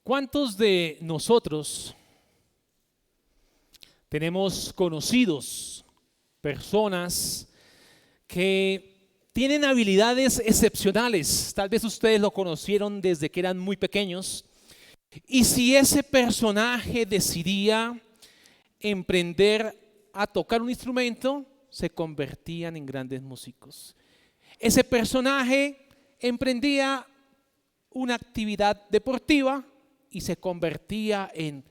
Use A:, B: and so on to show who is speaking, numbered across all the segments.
A: ¿Cuántos de nosotros tenemos conocidos, personas que tienen habilidades excepcionales? Tal vez ustedes lo conocieron desde que eran muy pequeños. Y si ese personaje decidía emprender a tocar un instrumento, se convertían en grandes músicos. Ese personaje emprendía una actividad deportiva y se convertía en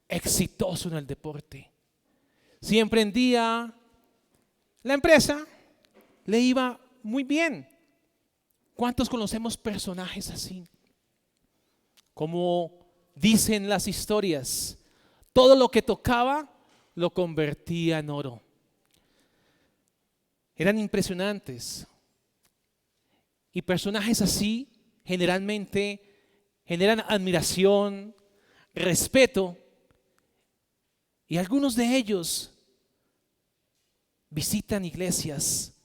A: exitoso en el deporte. Si emprendía la empresa, le iba muy bien. ¿Cuántos conocemos personajes así? Como dicen las historias, todo lo que tocaba lo convertía en oro. Eran impresionantes. Y personajes así generalmente generan admiración, respeto, y algunos de ellos visitan iglesias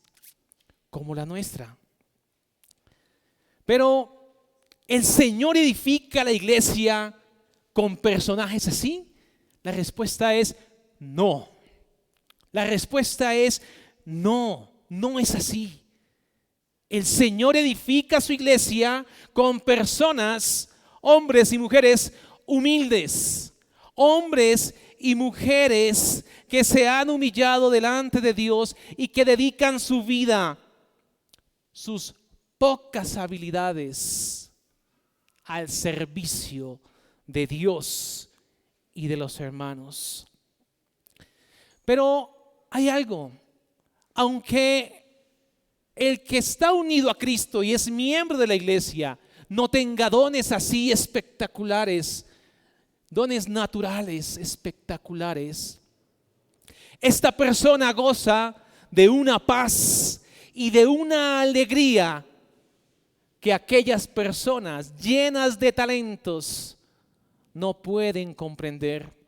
A: como la nuestra. Pero ¿el Señor edifica la iglesia con personajes así? La respuesta es no. La respuesta es no, no es así. El Señor edifica su iglesia con personas, hombres y mujeres humildes, hombres y mujeres que se han humillado delante de Dios y que dedican su vida, sus pocas habilidades al servicio de Dios y de los hermanos. Pero hay algo, aunque el que está unido a Cristo y es miembro de la iglesia no tenga dones así espectaculares, dones naturales espectaculares, esta persona goza de una paz y de una alegría que aquellas personas llenas de talentos no pueden comprender.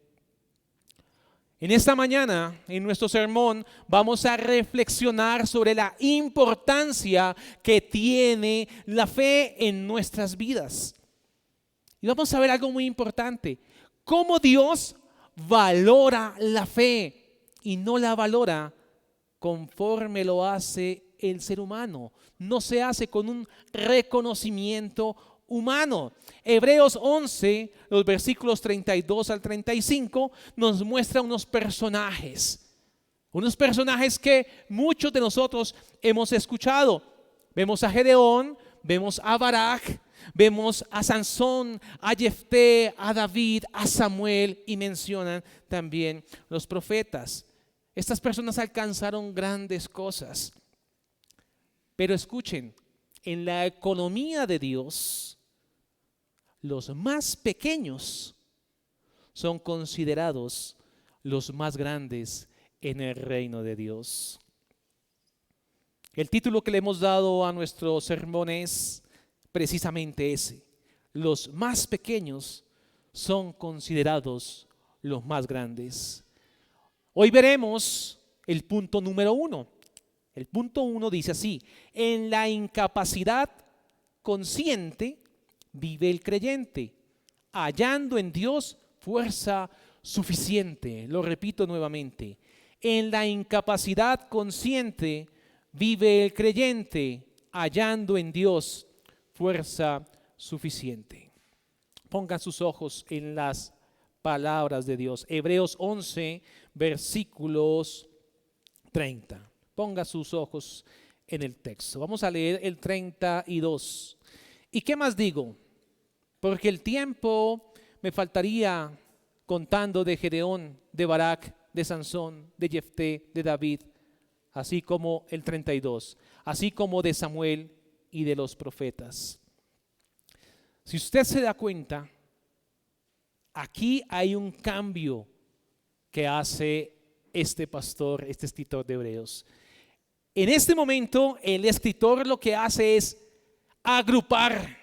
A: En esta mañana, en nuestro sermón, vamos a reflexionar sobre la importancia que tiene la fe en nuestras vidas. Y vamos a ver algo muy importante, cómo Dios valora la fe y no la valora conforme lo hace el ser humano. No se hace con un reconocimiento humano. Hebreos 11, los versículos 32 al 35, nos muestra unos personajes que muchos de nosotros hemos escuchado. Vemos a Gedeón, vemos a Barak, vemos a Sansón, a Jefté, a David, a Samuel, y mencionan también los profetas. Estas personas alcanzaron grandes cosas. Pero escuchen, en la economía de Dios, los más pequeños son considerados los más grandes en el reino de Dios. El título que le hemos dado a nuestro sermón es precisamente ese: los más pequeños son considerados los más grandes. Hoy veremos el punto número 1. El punto 1 dice así: en la incapacidad consciente vive el creyente, hallando en Dios fuerza suficiente. Lo repito nuevamente: en la incapacidad consciente vive el creyente, hallando en Dios fuerza suficiente. Pongan sus ojos en las palabras de Dios. Hebreos 11, versículos 30. Ponga sus ojos en el texto. Vamos a leer el 32. ¿Y qué más digo? Porque el tiempo me faltaría contando de Gedeón, de Barak, de Sansón, de Jefté, de David, así como el 32, así como de Samuel y de los profetas. Si usted se da cuenta, aquí hay un cambio que hace este pastor, este escritor de Hebreos. En este momento, el escritor lo que hace es agrupar.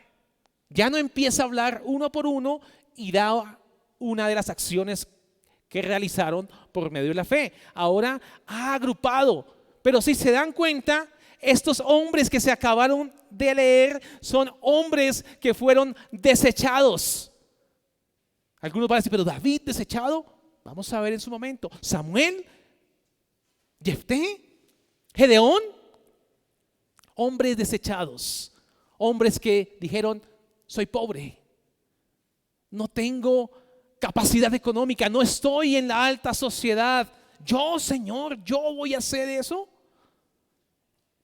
A: Ya no empieza a hablar uno por uno y da una de las acciones que realizaron por medio de la fe. Ahora ha agrupado. Pero si se dan cuenta, estos hombres que se acabaron de leer son hombres que fueron desechados. Algunos van a decir, pero David desechado, vamos a ver en su momento. Samuel, Jefté, Gedeón, hombres desechados, hombres que dijeron, soy pobre, no tengo capacidad económica, no estoy en la alta sociedad. Yo, Señor, yo voy a hacer eso.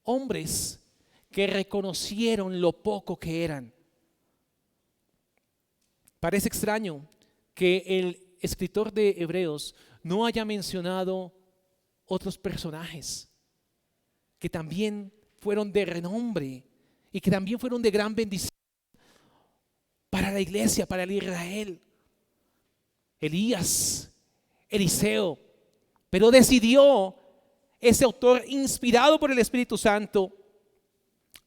A: Hombres que reconocieron lo poco que eran. Parece extraño que el escritor de Hebreos no haya mencionado otros personajes que también fueron de renombre y que también fueron de gran bendición para la iglesia, para el Israel. Elías, Eliseo, pero decidió ese autor, inspirado por el Espíritu Santo,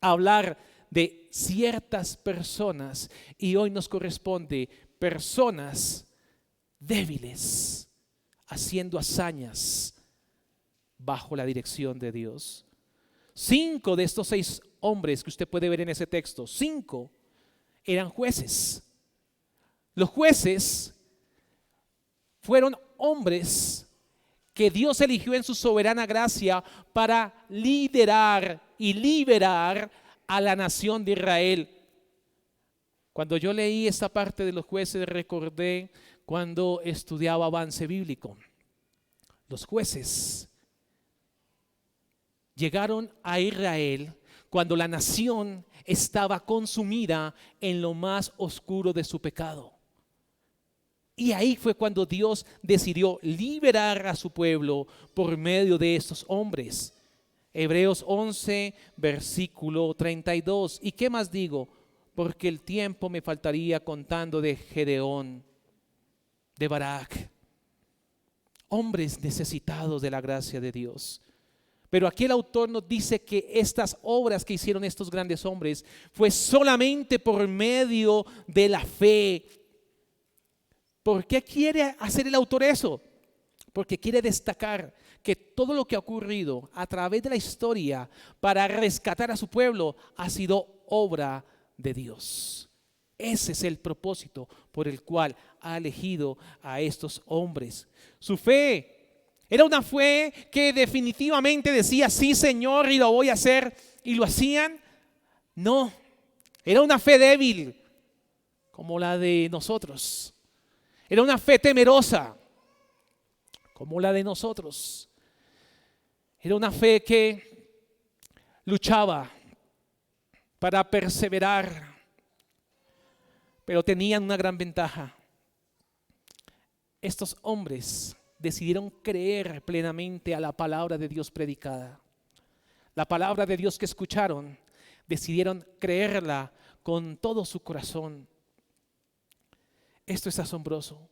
A: a hablar de ciertas personas, y hoy nos corresponde personas débiles haciendo hazañas bajo la dirección de Dios. 5 de estos 6 hombres que usted puede ver en ese texto, 5 eran jueces. Los jueces fueron hombres que Dios eligió en su soberana gracia para liderar y liberar a la nación de Israel. Cuando yo leí esta parte de los jueces, recordé cuando estudiaba avance bíblico. Los jueces llegaron a Israel cuando la nación estaba consumida en lo más oscuro de su pecado. Y ahí fue cuando Dios decidió liberar a su pueblo por medio de estos hombres. Hebreos 11, versículo 32. ¿Y qué más digo? Porque el tiempo me faltaría contando de Gedeón, de Barak. Hombres necesitados de la gracia de Dios. Pero aquí el autor nos dice que estas obras que hicieron estos grandes hombres fue solamente por medio de la fe. ¿Por qué quiere hacer el autor eso? Porque quiere destacar que todo lo que ha ocurrido a través de la historia para rescatar a su pueblo ha sido obra de Dios. Ese es el propósito por el cual ha elegido a estos hombres. Su fe era una fe que definitivamente decía, sí, Señor, y lo voy a hacer, y lo hacían. No, era una fe débil, como la de nosotros. Era una fe temerosa, como la de nosotros. Era una fe que luchaba para perseverar, pero tenían una gran ventaja. Estos hombres decidieron creer plenamente a la palabra de Dios predicada. La palabra de Dios que escucharon, decidieron creerla con todo su corazón. Esto es asombroso.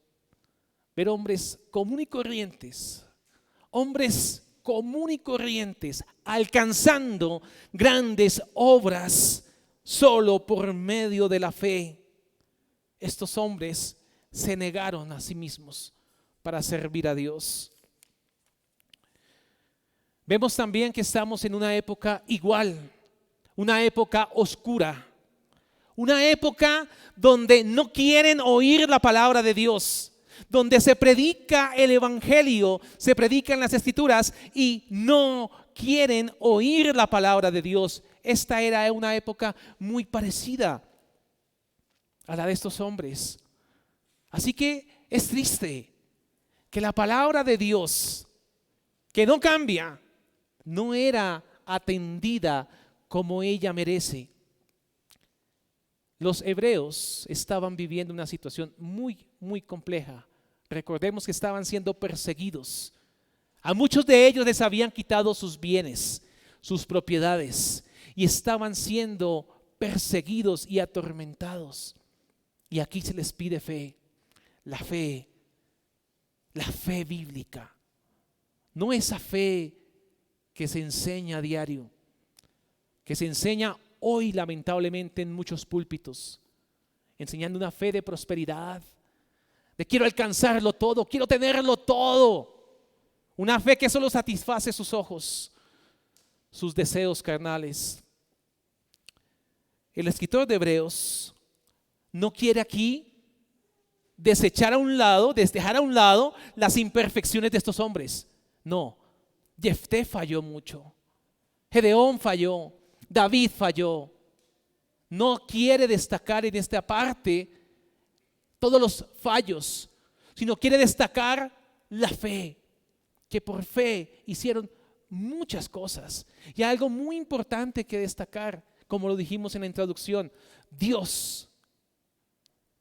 A: Ver hombres común y corrientes, alcanzando grandes obras solo por medio de la fe. Estos hombres se negaron a sí mismos para servir a Dios. Vemos también que estamos en una época igual, una época oscura. Una época donde no quieren oír la palabra de Dios, donde se predica el evangelio, se predican las escrituras y no quieren oír la palabra de Dios. Esta era una época muy parecida a la de estos hombres. Así que es triste que la palabra de Dios, que no cambia, no era atendida como ella merece. Los hebreos estaban viviendo una situación muy compleja. Recordemos que estaban siendo perseguidos. A muchos de ellos les habían quitado sus bienes, sus propiedades, y estaban siendo perseguidos y atormentados. Y aquí se les pide fe, la fe bíblica. No esa fe que se enseña a diario, que se enseña hoy lamentablemente en muchos púlpitos, enseñando una fe de prosperidad, de quiero alcanzarlo todo, quiero tenerlo todo, una fe que solo satisface sus ojos. sus deseos carnales. El escritor de Hebreos no quiere aquí dejar a un lado las imperfecciones de estos hombres. No, Jefté falló mucho, Gedeón falló, David falló. No quiere destacar en esta parte todos los fallos, sino quiere destacar la fe, que por fe hicieron muchas cosas. Y hay algo muy importante que destacar, como lo dijimos en la introducción: Dios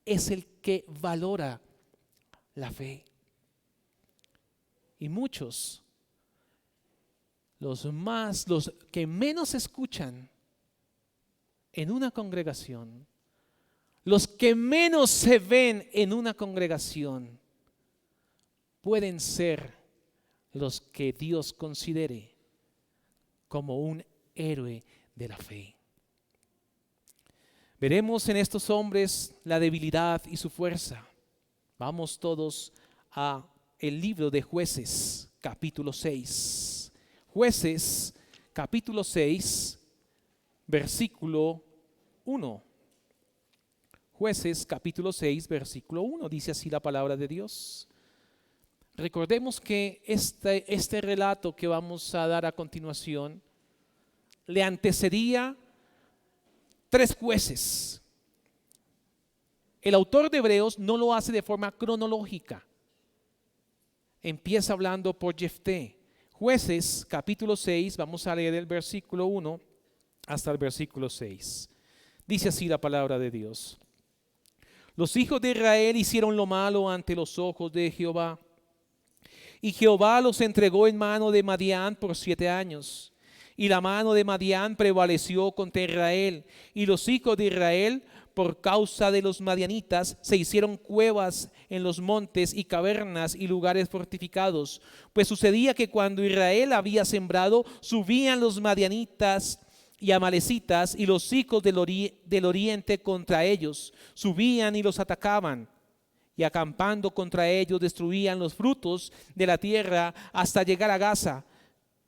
A: es el que valora la fe. Y muchos, los que menos escuchan en una congregación, los que menos se ven en una congregación, pueden ser los que Dios considere como un héroe de la fe. Veremos en estos hombres la debilidad y su fuerza. Vamos todos a el libro de Jueces, capítulo 6. Jueces, capítulo 6, versículo 1. Jueces, capítulo 6, versículo 1. Dice así la palabra de Dios. Recordemos que este relato que vamos a dar a continuación le antecedía 3 jueces. El autor de Hebreos no lo hace de forma cronológica. Empieza hablando por Jefté. Jueces, capítulo 6, vamos a leer el versículo 1 hasta el versículo 6. Dice así la palabra de Dios. Los hijos de Israel hicieron lo malo ante los ojos de Jehová, y Jehová los entregó en mano de Madián por 7 años. Y la mano de Madián prevaleció contra Israel, y los hijos de Israel, por causa de los madianitas, se hicieron cuevas en los montes y cavernas y lugares fortificados. Pues sucedía que cuando Israel había sembrado, subían los madianitas y amalecitas y los hijos del oriente contra ellos. Subían y los atacaban, y acampando contra ellos destruían los frutos de la tierra hasta llegar a Gaza.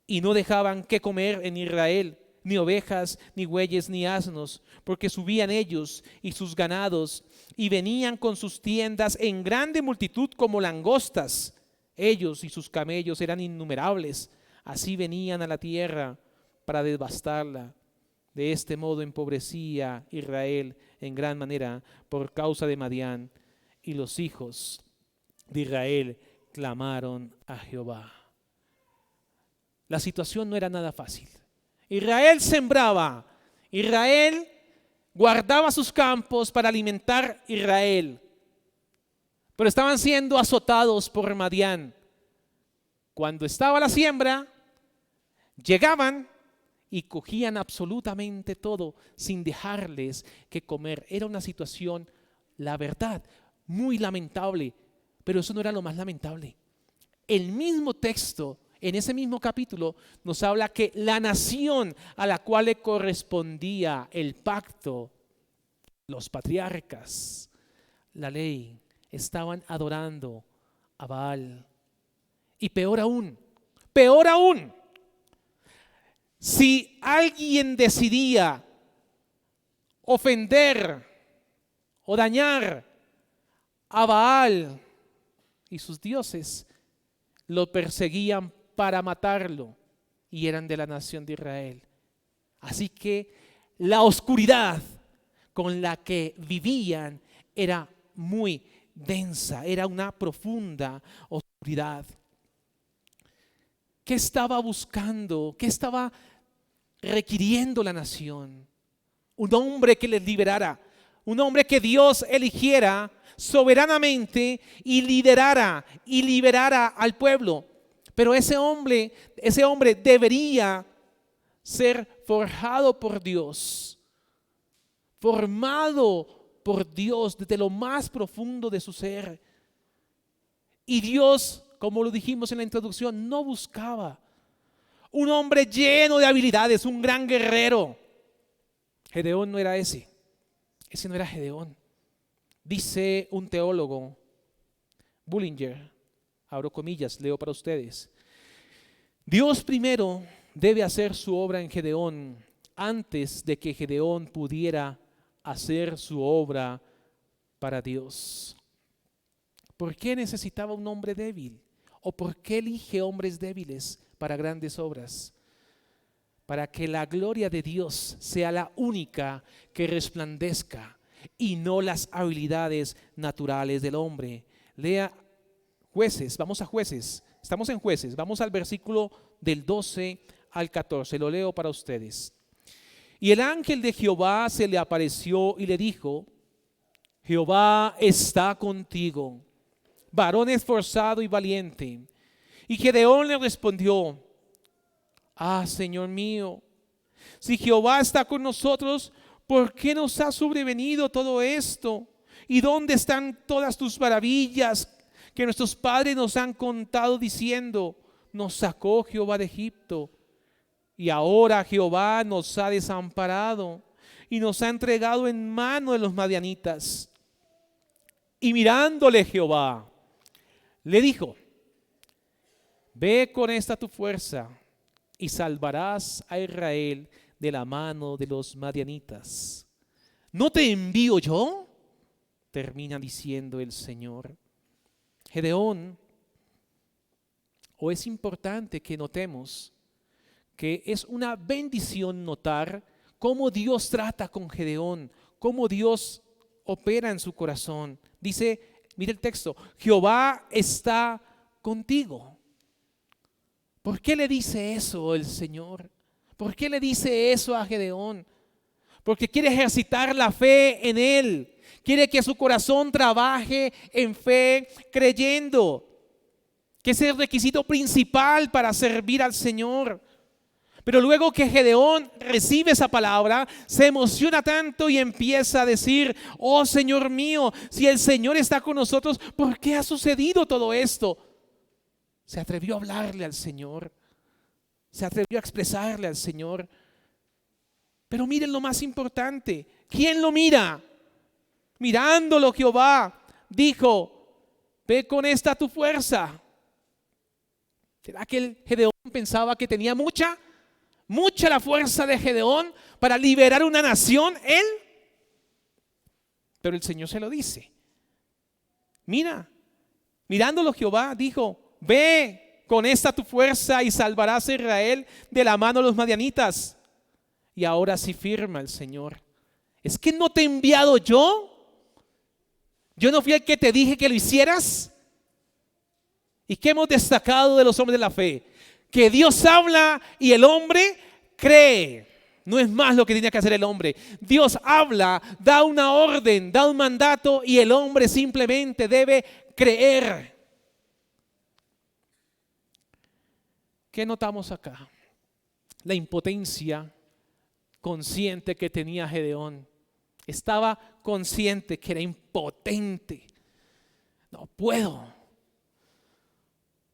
A: Y no dejaban que comer en Israel, ni ovejas, ni bueyes, ni asnos, porque subían ellos y sus ganados, y venían con sus tiendas en grande multitud como langostas. Ellos y sus camellos eran innumerables. Así venían a la tierra para devastarla. De este modo empobrecía Israel en gran manera por causa de Madián, y los hijos de Israel clamaron a Jehová. La situación no era nada fácil. Israel sembraba, Israel guardaba sus campos para alimentar Israel, pero estaban siendo azotados por Madián. Cuando estaba la siembra, llegaban y cogían absolutamente todo sin dejarles que comer. Era una situación, la verdad, muy lamentable, pero eso no era lo más lamentable. El mismo texto, en ese mismo capítulo, nos habla que la nación a la cual le correspondía el pacto, los patriarcas, la ley, estaban adorando a Baal. Y peor aún, si alguien decidía ofender o dañar a Baal y sus dioses, lo perseguían para matarlo, y eran de la nación de Israel. Así que la oscuridad con la que vivían era muy densa, era una profunda oscuridad. ¿Qué estaba buscando? ¿Qué estaba requiriendo la nación? Un hombre que les liberara, un hombre que Dios eligiera soberanamente y liderara y liberara al pueblo. Pero ese hombre debería ser forjado por Dios, formado por Dios desde lo más profundo de su ser. Y Dios, como lo dijimos en la introducción, no buscaba un hombre lleno de habilidades, un gran guerrero. Gedeón no era ese no era Gedeón. Dice un teólogo, Bullinger, abro comillas, leo para ustedes: Dios primero debe hacer su obra en Gedeón antes de que Gedeón pudiera hacer su obra para Dios. ¿Por qué necesitaba un hombre débil? ¿O por qué elige hombres débiles para grandes obras? Para que la gloria de Dios sea la única que resplandezca y no las habilidades naturales del hombre. Lea Jueces, vamos a Jueces, estamos en Jueces, vamos al versículo del 12 al 14, lo leo para ustedes. Y el ángel de Jehová se le apareció y le dijo: Jehová está contigo, varón esforzado y valiente. Y Gedeón le respondió: Señor mío, si Jehová está con nosotros, ¿por qué nos ha sobrevenido todo esto? ¿Y dónde están todas tus maravillas que nuestros padres nos han contado diciendo: nos sacó Jehová de Egipto? Y ahora Jehová nos ha desamparado y nos ha entregado en mano de los madianitas. Y mirándole Jehová, le dijo: Ve con esta tu fuerza y salvarás a Israel de la mano de los madianitas. ¿No te envío yo?, termina diciendo el Señor. Gedeón, o es importante que notemos que es una bendición notar cómo Dios trata con Gedeón, cómo Dios opera en su corazón. Dice, mire el texto: Jehová está contigo. ¿Por qué le dice eso el Señor? ¿Por qué le dice eso a Gedeón? Porque quiere ejercitar la fe en él. Quiere que su corazón trabaje en fe, creyendo que ese es el requisito principal para servir al Señor. Pero luego que Gedeón recibe esa palabra, se emociona tanto y empieza a decir: oh Señor mío, si el Señor está con nosotros, ¿por qué ha sucedido todo esto? Se atrevió a hablarle al Señor, se atrevió a expresarle al Señor. Pero miren lo más importante: ¿quién lo mira? Mirándolo Jehová dijo: ve con esta tu fuerza. ¿Será que el Gedeón pensaba que tenía mucha la fuerza de Gedeón para liberar una nación él? Pero el Señor se lo dice. Mirándolo Jehová dijo: ve con esta tu fuerza y salvarás a Israel de la mano de los madianitas. Y ahora sí firma el Señor: ¿es que no te he enviado yo? ¿Yo no fui el que te dije que lo hicieras? ¿Y qué hemos destacado de los hombres de la fe? Que Dios habla y el hombre cree. No es más lo que tiene que hacer el hombre. Dios habla, da una orden, da un mandato y el hombre simplemente debe creer. ¿Qué notamos acá? La impotencia consciente que tenía Gedeón. Estaba consciente que era impotente. No puedo.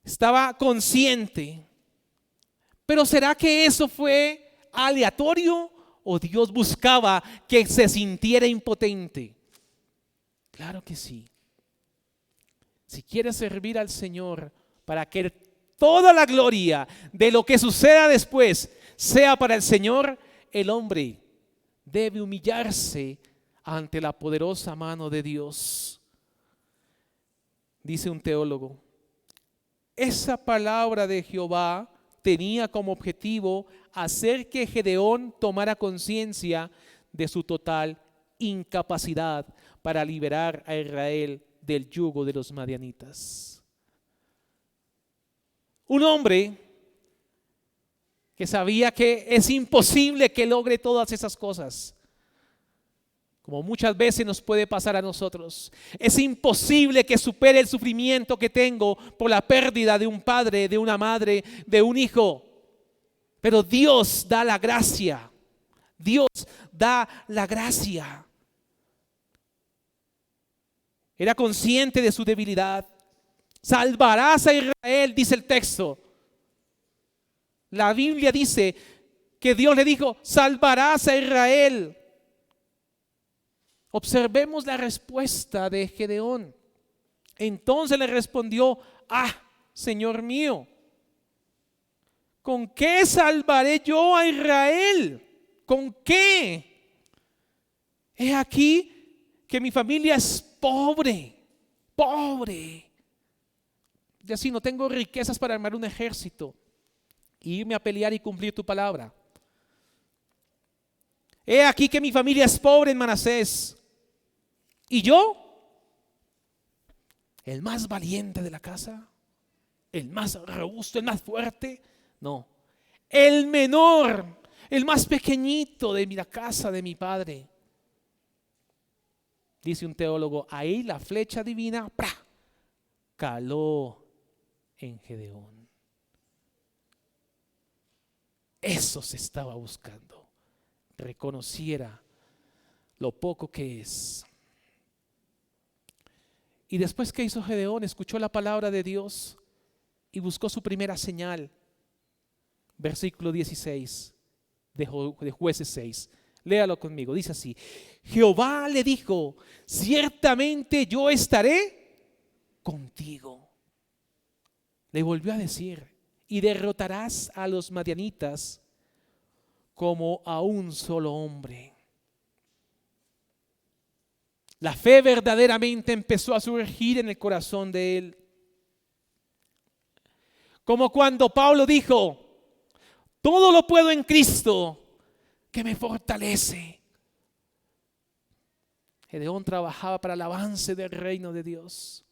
A: Estaba consciente. Pero ¿será que eso fue aleatorio o Dios buscaba que se sintiera impotente? Claro que sí. Si quieres servir al Señor para que toda la gloria de lo que suceda después sea para el Señor, el hombre debe humillarse ante la poderosa mano de Dios. Dice un teólogo: esa palabra de Jehová tenía como objetivo hacer que Gedeón tomara conciencia de su total incapacidad para liberar a Israel del yugo de los madianitas. Un hombre que sabía que es imposible que logre todas esas cosas, como muchas veces nos puede pasar a nosotros. Es imposible que supere el sufrimiento que tengo por la pérdida de un padre, de una madre, de un hijo. Pero Dios da la gracia. Dios da la gracia. Era consciente de su debilidad. Salvarás a Israel, dice el texto. La Biblia dice que Dios le dijo: salvarás a Israel. Observemos la respuesta de Gedeón. Entonces le respondió: Señor mío, ¿Con qué salvaré yo a Israel? ¿Con qué? He aquí que mi familia es pobre, pobre. Y así no tengo riquezas para armar un ejército y irme a pelear y cumplir tu palabra. He aquí que mi familia es pobre en Manasés. ¿Y yo? ¿El más valiente de la casa? ¿El más robusto, el más fuerte? No. El menor, el más pequeñito de la casa de mi padre. Dice un teólogo, ahí la flecha divina ¡pra!, caló en Gedeón. Eso se estaba buscando. Reconociera lo poco que es. Y después, ¿qué hizo Gedeón? Escuchó la palabra de Dios y buscó su primera señal. Versículo 16 de Jueces 6. Léalo conmigo. Dice así: Jehová le dijo, ciertamente yo estaré contigo. Le volvió a decir, y derrotarás a los madianitas como a un solo hombre. La fe verdaderamente empezó a surgir en el corazón de él. Como cuando Pablo dijo, todo lo puedo en Cristo que me fortalece. Gedeón trabajaba para el avance del reino de Dios.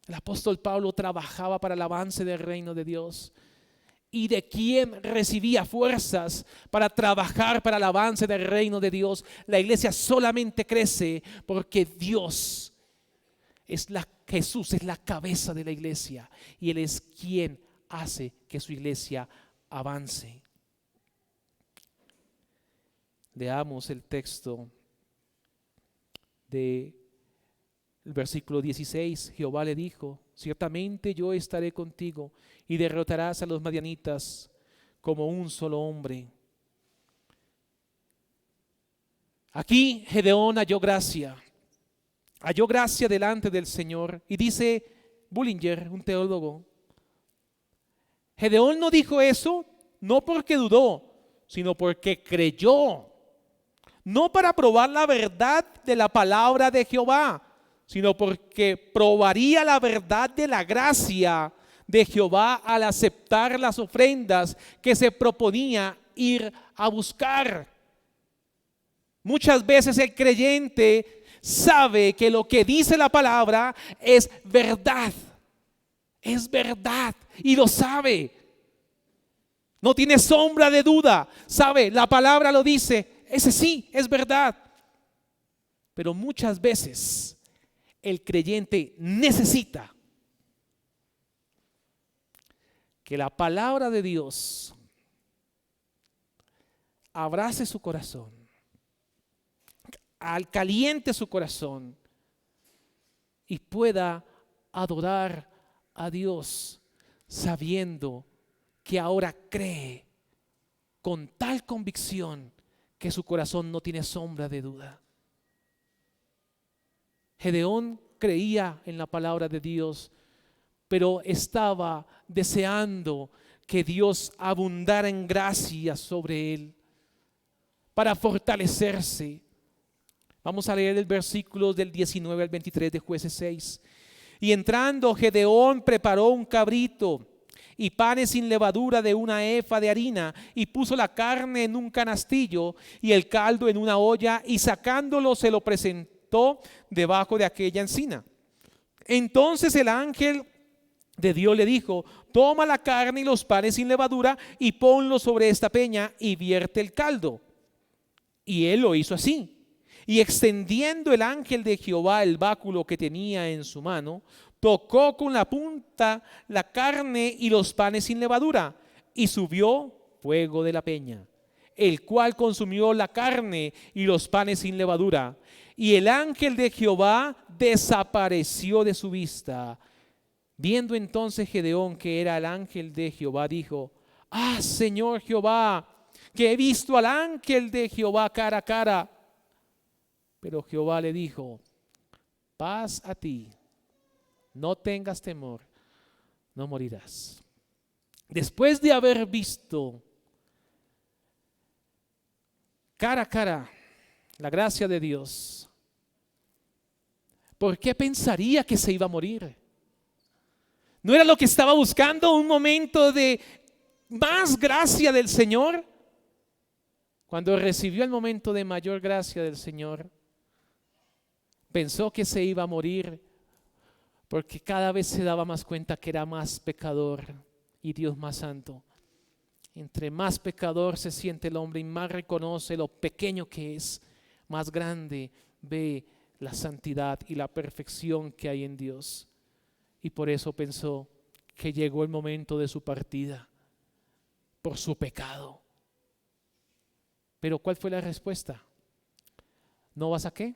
A: El apóstol Pablo trabajaba para el avance del reino de Dios. ¿Y de quién recibía fuerzas para trabajar para el avance del reino de Dios? La iglesia solamente crece porque Jesús es la cabeza de la iglesia y Él es quien hace que su iglesia avance. Leamos el texto del versículo 16. Jehová le dijo, ciertamente yo estaré contigo y derrotarás a los madianitas como un solo hombre. Aquí Gedeón halló gracia delante del Señor. Y dice Bullinger, un teólogo, Gedeón no dijo eso no porque dudó, sino porque creyó. No para probar la verdad de la palabra de Jehová, sino porque probaría la verdad de la gracia de Jehová al aceptar las ofrendas que se proponía ir a buscar. Muchas veces el creyente sabe que lo que dice la palabra es verdad y lo sabe. No tiene sombra de duda, sabe, la palabra lo dice, ese sí es verdad. Pero muchas veces el creyente necesita que la palabra de Dios abrace su corazón, caliente su corazón y pueda adorar a Dios sabiendo que ahora cree con tal convicción que su corazón no tiene sombra de duda. Gedeón creía en la palabra de Dios, pero estaba deseando que Dios abundara en gracia sobre él para fortalecerse. Vamos a leer el versículo del 19 al 23 de Jueces 6. Y entrando Gedeón preparó un cabrito y panes sin levadura de una efa de harina, y puso la carne en un canastillo y el caldo en una olla, y sacándolo se lo presentó debajo de aquella encina. Entonces el ángel de Dios le dijo, toma la carne y los panes sin levadura y ponlo sobre esta peña y vierte el caldo. Y él lo hizo así. Y extendiendo el ángel de Jehová el báculo que tenía en su mano, tocó con la punta la carne y los panes sin levadura, y subió fuego de la peña, el cual consumió la carne y los panes sin levadura. Y el ángel de Jehová desapareció de su vista. Viendo entonces Gedeón que era el ángel de Jehová, dijo, ah, Señor Jehová, que he visto al ángel de Jehová cara a cara. Pero Jehová le dijo, paz a ti, no tengas temor, no morirás. después de haber visto cara a cara la gracia de Dios, ¿por qué pensaría que se iba a morir? ¿No era lo que estaba buscando, un momento de más gracia del Señor? Cuando recibió el momento de mayor gracia del Señor, pensó que se iba a morir, porque cada vez se daba más cuenta que era más pecador y Dios más santo. Entre más pecador se siente el hombre y más reconoce lo pequeño que es, más grande ve la santidad y la perfección que hay en Dios. Y por eso pensó que llegó el momento de su partida por su pecado. Pero ¿cuál fue la respuesta? ¿No vas a qué?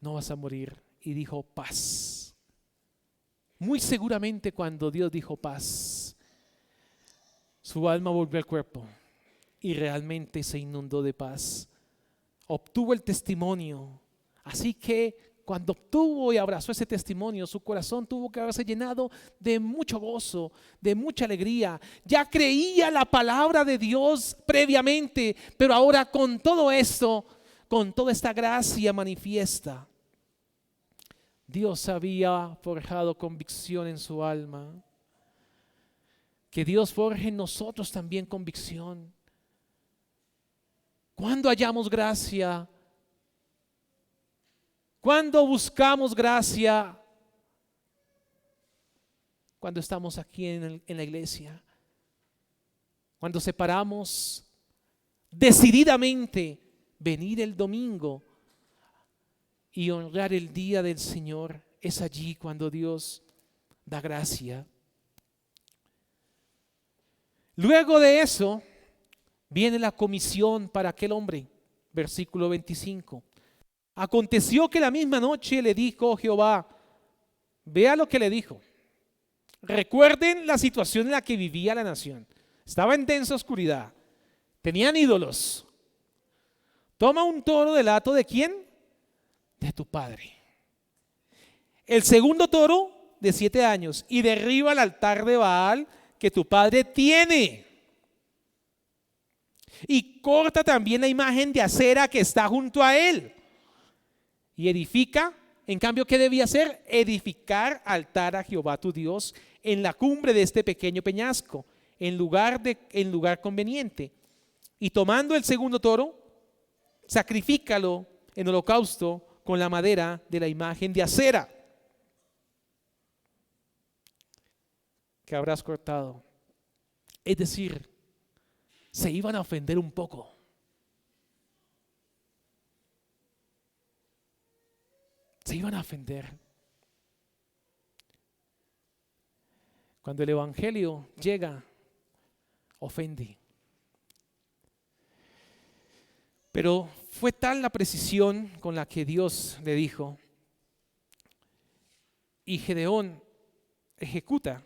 A: No vas a morir. Y dijo paz. Muy seguramente cuando Dios dijo paz, su alma volvió al cuerpo y realmente se inundó de paz. Obtuvo el testimonio. Así que cuando obtuvo y abrazó ese testimonio, su corazón tuvo que haberse llenado de mucho gozo, de mucha alegría. Ya creía la palabra de Dios previamente, pero ahora con todo esto, con toda esta gracia manifiesta, Dios había forjado convicción en su alma. Que Dios forje en nosotros también convicción. Cuando hallamos gracia, cuando buscamos gracia, cuando estamos aquí en la iglesia, cuando separamos decididamente venir el domingo y honrar el día del Señor, es allí cuando Dios da gracia. Luego de eso viene la comisión para aquel hombre, versículo 25. Aconteció que la misma noche le dijo Jehová, vea lo que le dijo. Recuerden la situación en la que vivía la nación. Estaba en densa oscuridad. Tenían ídolos. Toma un toro del hato ¿de quién? De tu padre. El segundo toro de 7 años y derriba el altar de Baal que tu padre tiene. Y corta también la imagen de acera que está junto a él. Y edifica, en cambio, ¿qué debía hacer? Edificar altar a Jehová tu Dios en la cumbre de este pequeño peñasco, en lugar conveniente. Y tomando el segundo toro, sacrifícalo en holocausto con la madera de la imagen de acera que habrás cortado. Es decir, se iban a ofender un poco. Se iban a ofender. Cuando el evangelio llega, ofende. Pero fue tal la precisión con la que Dios le dijo, y Gedeón ejecuta,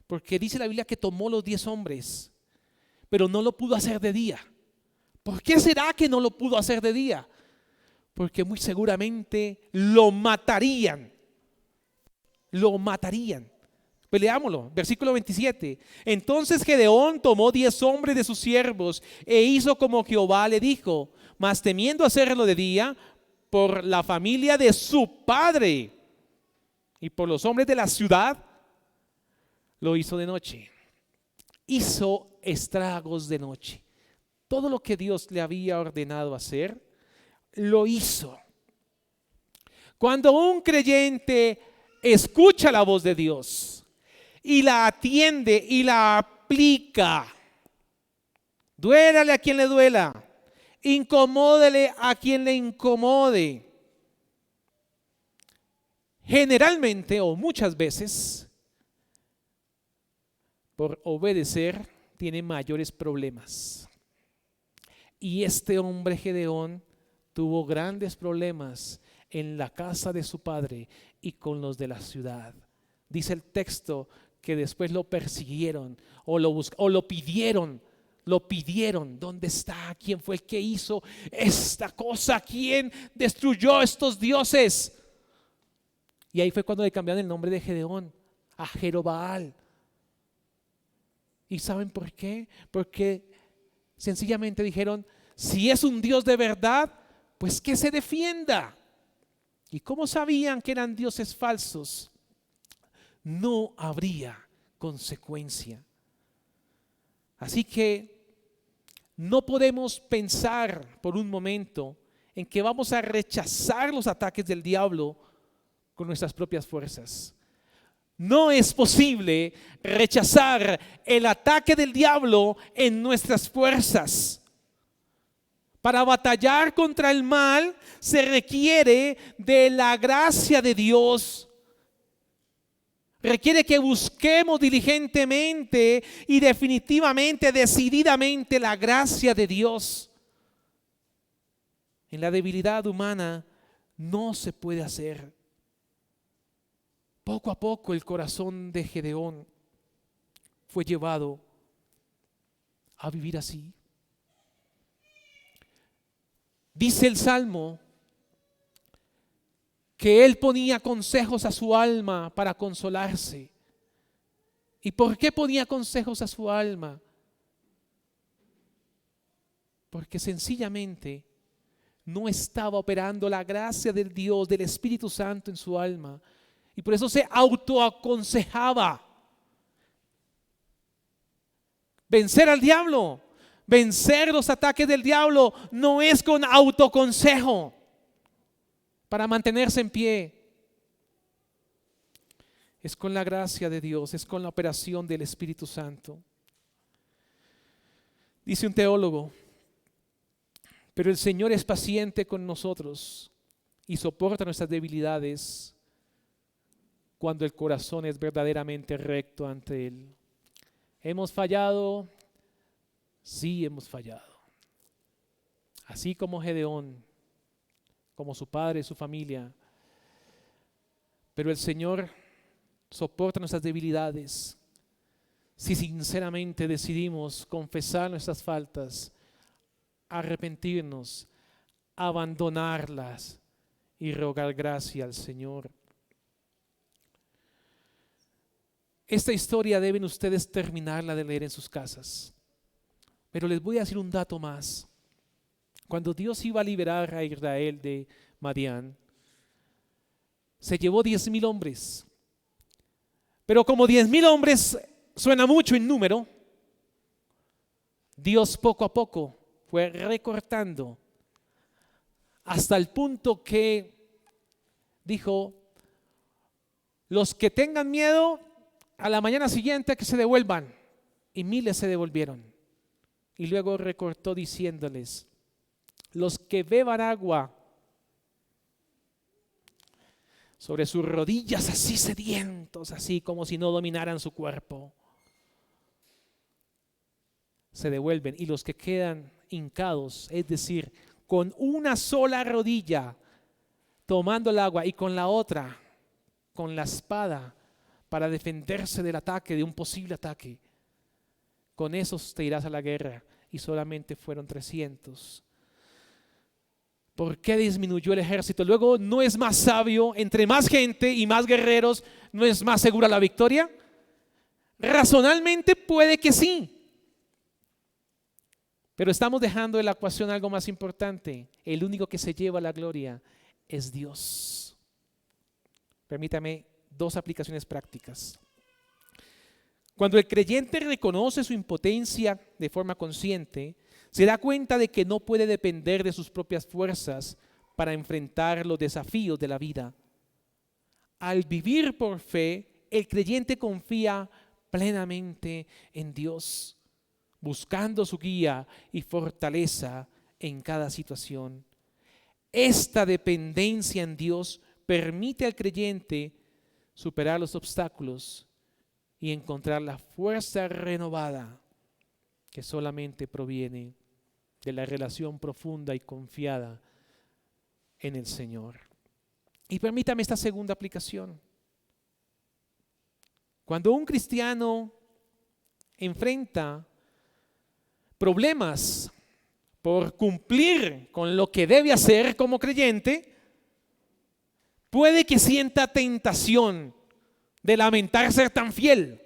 A: porque dice la Biblia que tomó los 10 hombres, pero no lo pudo hacer de día. ¿Por qué será que no lo pudo hacer de día? Porque muy seguramente lo matarían. Lo matarían. Peleámoslo, versículo 27. Entonces Gedeón tomó 10 hombres de sus siervos e hizo como Jehová le dijo, mas temiendo hacerlo de día por la familia de su padre y por los hombres de la ciudad, lo hizo de noche. Hizo estragos de noche. Todo lo que Dios le había ordenado hacer, lo hizo. Cuando un creyente escucha la voz de Dios y la atiende y la aplica, duélale a quien le duela, incomódele a quien le incomode, generalmente o muchas veces, por obedecer, tiene mayores problemas. Y este hombre Gedeón tuvo grandes problemas en la casa de su padre y con los de la ciudad. Dice el texto que después lo persiguieron o lo pidieron. ¿Dónde está? ¿Quién fue el que hizo esta cosa? ¿Quién destruyó estos dioses? Y ahí fue cuando le cambiaron el nombre de Gedeón a Jerobbaal, ¿Y saben por qué? Porque sencillamente dijeron, si es un Dios de verdad, pues que se defienda. ¿Y cómo sabían que eran dioses falsos? No habría consecuencia. Así que no podemos pensar por un momento en que vamos a rechazar los ataques del diablo con nuestras propias fuerzas. No es posible rechazar el ataque del diablo en nuestras fuerzas. Para batallar contra el mal se requiere de la gracia de Dios. Requiere que busquemos diligentemente y definitivamente, decididamente la gracia de Dios. En la debilidad humana no se puede hacer. Poco a poco el corazón de Gedeón fue llevado a vivir así. Dice el Salmo que él ponía consejos a su alma para consolarse. ¿Y por qué ponía consejos a su alma? Porque sencillamente no estaba operando la gracia del Dios, del Espíritu Santo en su alma. Y por eso se autoaconsejaba. Vencer al diablo, vencer los ataques del diablo no es con autoconsejo para mantenerse en pie. Es con la gracia de Dios, es con la operación del Espíritu Santo. Dice un teólogo, pero el Señor es paciente con nosotros y soporta nuestras debilidades cuando el corazón es verdaderamente recto ante Él. ¿Hemos fallado? Sí, hemos fallado. Así como Gedeón, como su padre, su familia. Pero el Señor soporta nuestras debilidades si sinceramente decidimos confesar nuestras faltas, arrepentirnos, abandonarlas y rogar gracia al Señor. Esta historia deben ustedes terminarla de leer en sus casas. Pero les voy a decir un dato más. Cuando Dios iba a liberar a Israel de Madián, se llevó 10,000 hombres. Pero como 10,000 hombres suena mucho en número, Dios poco a poco fue recortando hasta el punto que dijo, los que tengan miedo, a la mañana siguiente que se devuelvan. Y miles se devolvieron. Y luego recortó diciéndoles, los que beban agua sobre sus rodillas así sedientos, así como si no dominaran su cuerpo, se devuelven. Y los que quedan hincados, es decir, con una sola rodilla tomando el agua y con la otra, con la espada, para defenderse del ataque, de un posible ataque. Con esos te irás a la guerra. Y solamente fueron 300. ¿Por qué disminuyó el ejército? Luego, ¿no es más sabio entre más gente y más guerreros? ¿No es más segura la victoria? Razonalmente puede que sí. Pero estamos dejando de la ecuación algo más importante. El único que se lleva la gloria es Dios. Permítame 2 aplicaciones prácticas. Cuando el creyente reconoce su impotencia de forma consciente, se da cuenta de que no puede depender de sus propias fuerzas para enfrentar los desafíos de la vida. Al vivir por fe, el creyente confía plenamente en Dios, buscando su guía y fortaleza en cada situación. Esta dependencia en Dios permite al creyente superar los obstáculos y encontrar la fuerza renovada que solamente proviene de la relación profunda y confiada en el Señor. Y permítame esta segunda aplicación. Cuando un cristiano enfrenta problemas por cumplir con lo que debe hacer como creyente, puede que sienta tentación de lamentar ser tan fiel.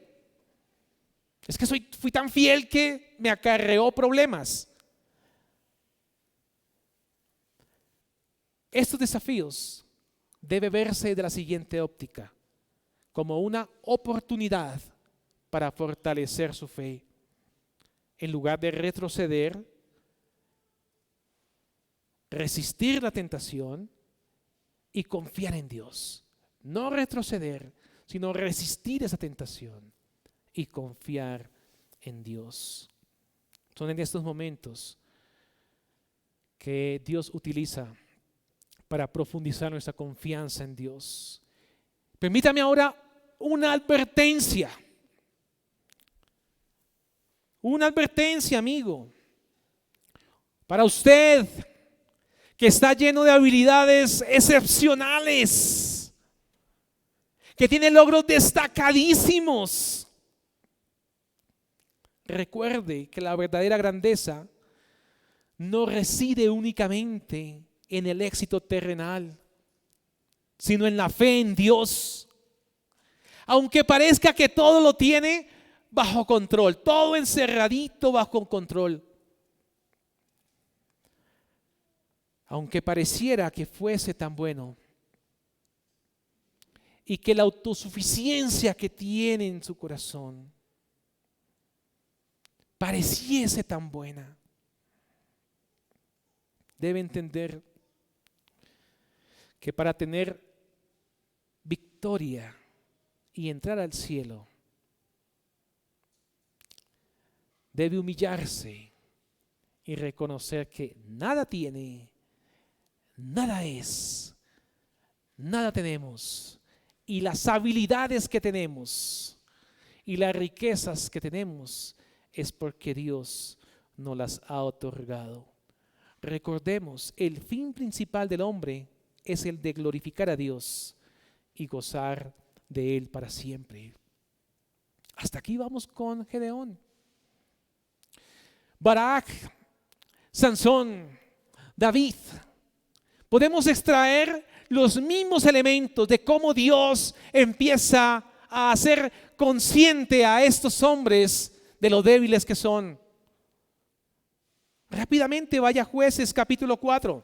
A: Es que fui tan fiel que me acarreó problemas. Estos desafíos deben verse de la siguiente óptica: como una oportunidad para fortalecer su fe. En lugar de retroceder, resistir la tentación y confiar en Dios. No retroceder, sino resistir esa tentación y confiar en Dios. Son en estos momentos que Dios utiliza para profundizar nuestra confianza en Dios. Permítame ahora una advertencia. Una advertencia, amigo, para usted que está lleno de habilidades excepcionales, que tiene logros destacadísimos. Recuerde que la verdadera grandeza no reside únicamente en el éxito terrenal, sino en la fe en Dios. Aunque parezca que todo lo tiene bajo control, todo encerradito bajo control. Aunque pareciera que fuese tan bueno y que la autosuficiencia que tiene en su corazón pareciese tan buena, debe entender que para tener victoria y entrar al cielo, debe humillarse y reconocer que nada tiene, nada es, nada tenemos, y las habilidades que tenemos y las riquezas que tenemos es porque Dios nos las ha otorgado. Recordemos, el fin principal del hombre es el de glorificar a Dios y gozar de Él para siempre. Hasta aquí vamos con Gedeón. Barak, Sansón, David. Podemos extraer los mismos elementos de cómo Dios empieza a hacer consciente a estos hombres de lo débiles que son. Rápidamente vaya a Jueces capítulo 4.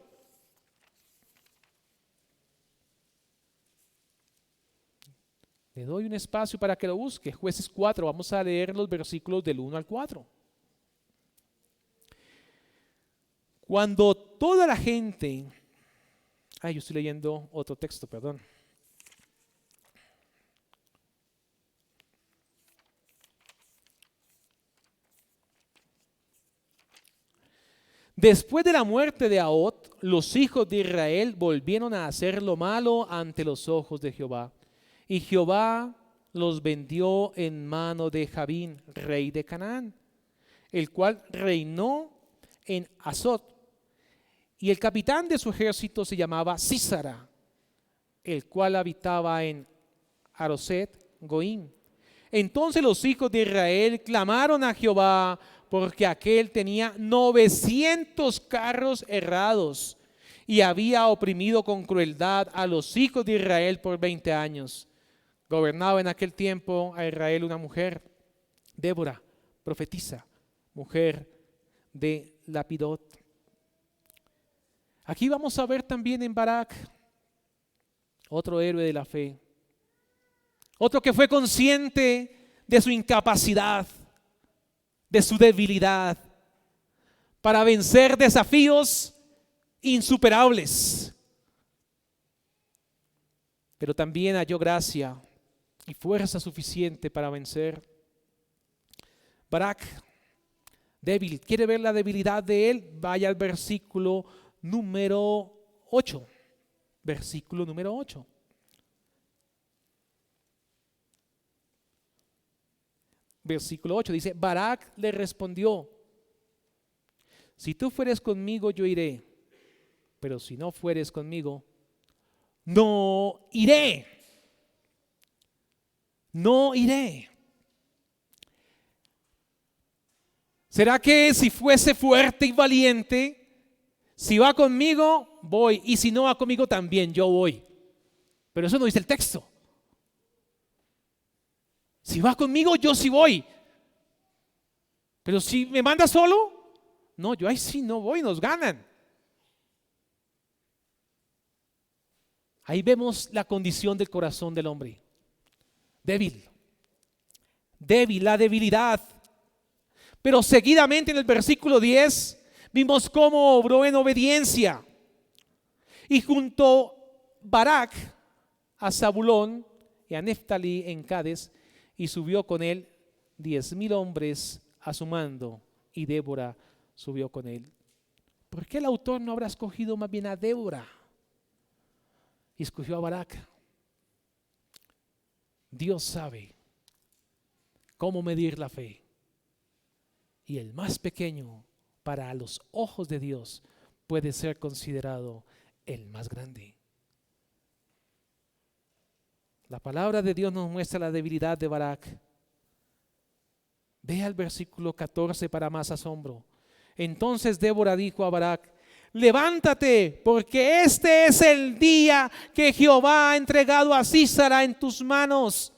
A: Le doy un espacio para que lo busque. Jueces 4, vamos a leer los versículos del 1 al 4. Cuando toda la gente... yo estoy leyendo otro texto, perdón. Después de la muerte de Ahod, los hijos de Israel volvieron a hacer lo malo ante los ojos de Jehová. Y Jehová los vendió en mano de Jabín, rey de Canaán, el cual reinó en Azot. Y el capitán de su ejército se llamaba Sísara, el cual habitaba en Aroset Goim. Entonces los hijos de Israel clamaron a Jehová, porque aquel tenía 900 carros herrados y había oprimido con crueldad a los hijos de Israel por 20 años. Gobernaba en aquel tiempo a Israel una mujer, Débora, profetisa, mujer de Lapidot. Aquí vamos a ver también en Barak, otro héroe de la fe, otro que fue consciente de su incapacidad, de su debilidad, para vencer desafíos insuperables. Pero también halló gracia y fuerza suficiente para vencer. Barak, débil, ¿quiere ver la debilidad de él? Vaya al versículo número 8. Versículo número 8. Versículo 8 dice: Barak le respondió: si tú fueres conmigo, yo iré, pero si no fueres conmigo, no iré. No iré. ¿Será que si fuese fuerte y valiente, si va conmigo, voy, y si no va conmigo también, yo voy? Pero eso no dice el texto. Si va conmigo, yo sí voy. Pero si me manda solo, no, yo ahí sí no voy, nos ganan. Ahí vemos la condición del corazón del hombre. Débil, la debilidad. Pero seguidamente en el versículo 10 vimos cómo obró en obediencia. Y juntó Barak a Zabulón y a Neftalí en Cades, y subió con él 10,000 hombres a su mando, y Débora subió con él. ¿Por qué el autor no habrá escogido más bien a Débora y escogió a Barak? Dios sabe cómo medir la fe, y el más pequeño para los ojos de Dios puede ser considerado el más grande. La palabra de Dios nos muestra la debilidad de Barak. Vea el versículo 14 para más asombro. Entonces Débora dijo a Barak: levántate, porque este es el día que Jehová ha entregado a Sísara en tus manos.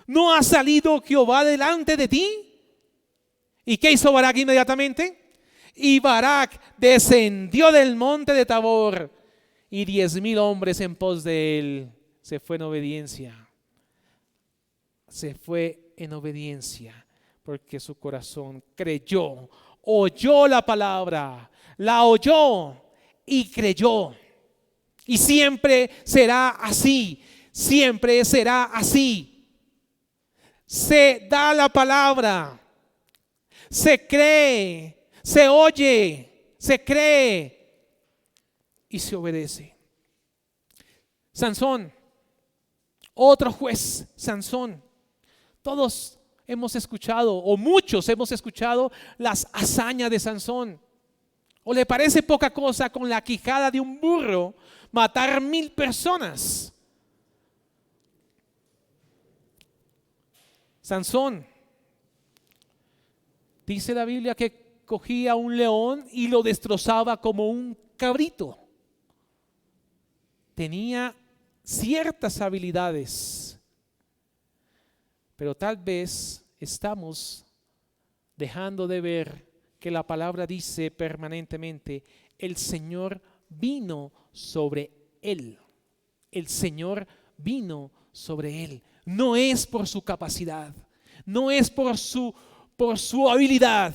A: ¿No ha salido Jehová delante de ti? ¿Y qué hizo Barak inmediatamente? Y Barak descendió del monte de Tabor, y 10,000 hombres en pos de él. Se fue en obediencia. Se fue en obediencia, porque su corazón creyó, oyó la palabra, la oyó y creyó. Y siempre será así, siempre será así. Se da la palabra, se cree, se oye, se cree y se obedece. Sansón, otro juez, Sansón. Todos hemos escuchado, o muchos hemos escuchado, las hazañas de Sansón. ¿O le parece poca cosa con la quijada de un burro matar 1,000 personas? Sansón, dice la Biblia que cogía un león y lo destrozaba como un cabrito. Tenía ciertas habilidades, pero tal vez estamos dejando de ver que la palabra dice permanentemente: el Señor vino sobre él. El Señor vino sobre él. No es por su capacidad, no es por su habilidad.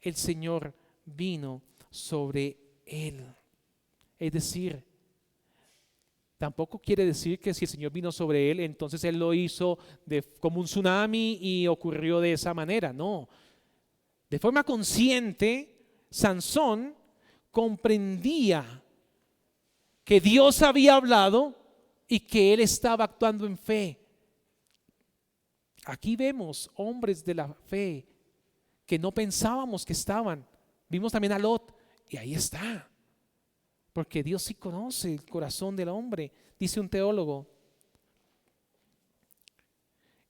A: El Señor vino sobre él. Es decir, tampoco quiere decir que si el Señor vino sobre él, entonces él lo hizo como un tsunami y ocurrió de esa manera. No. De forma consciente, Sansón comprendía que Dios había hablado y que él estaba actuando en fe. Aquí vemos hombres de la fe que no pensábamos que estaban. Vimos también a Lot, y ahí está. Porque Dios sí conoce el corazón del hombre, dice un teólogo.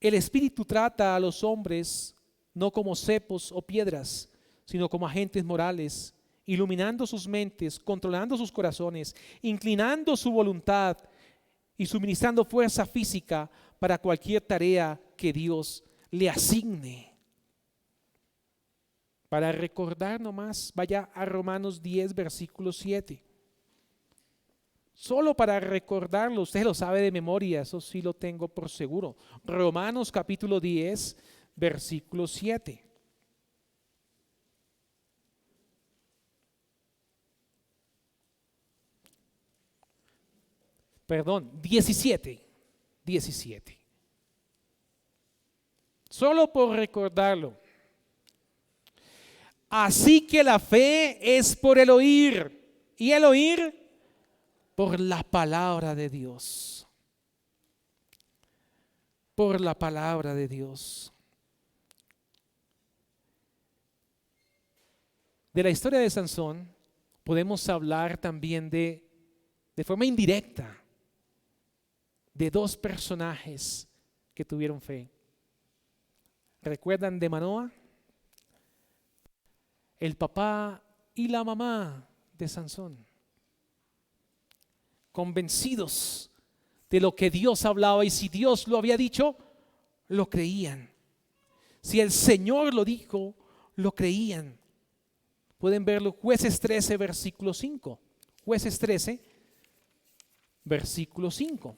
A: El Espíritu trata a los hombres no como cepos o piedras, sino como agentes morales, iluminando sus mentes, controlando sus corazones, inclinando su voluntad y suministrando fuerza física para cualquier tarea que Dios le asigne. Para recordar nomás, vaya a Romanos 10, versículo 7. Solo para recordarlo, usted lo sabe de memoria, eso sí lo tengo por seguro. Romanos capítulo 10, versículo 7. Perdón, 17. Solo por recordarlo. Así que la fe es por el oír, y el oír por la palabra de Dios. Por la palabra de Dios. De la historia de Sansón podemos hablar también de forma indirecta de dos personajes que tuvieron fe. ¿Recuerdan de Manoa? El papá y la mamá de Sansón, convencidos de lo que Dios hablaba, y si Dios lo había dicho, lo creían. Si el Señor lo dijo, lo creían. Pueden verlo, Jueces 13, versículo 5. Jueces 13, versículo 5.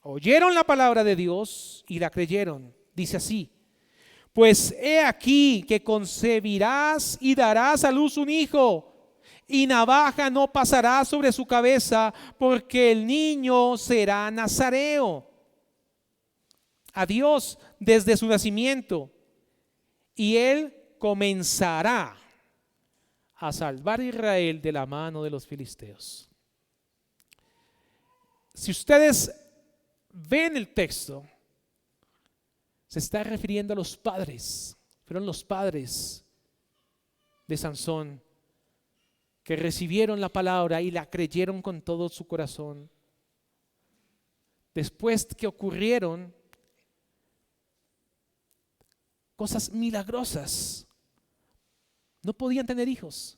A: Oyeron la palabra de Dios y la creyeron. Dice así: pues he aquí que concebirás y darás a luz un hijo, y navaja no pasará sobre su cabeza, porque el niño será nazareo a Dios desde su nacimiento, y él comenzará a salvar a Israel de la mano de los filisteos. Si ustedes ven el texto, se está refiriendo a los padres. Fueron los padres de Sansón que recibieron la palabra y la creyeron con todo su corazón. Después que ocurrieron cosas milagrosas, no podían tener hijos,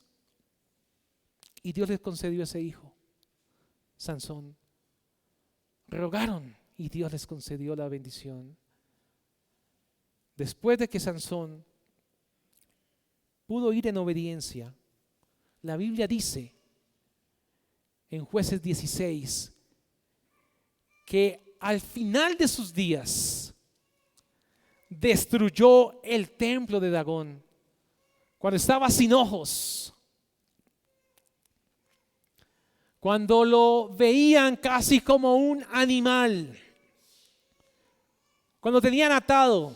A: y Dios les concedió ese hijo, Sansón. Rogaron y Dios les concedió la bendición. Después de que Sansón pudo ir en obediencia, la Biblia dice en Jueces 16 que al final de sus días destruyó el templo de Dagón cuando estaba sin ojos, cuando lo veían casi como un animal, cuando tenían atado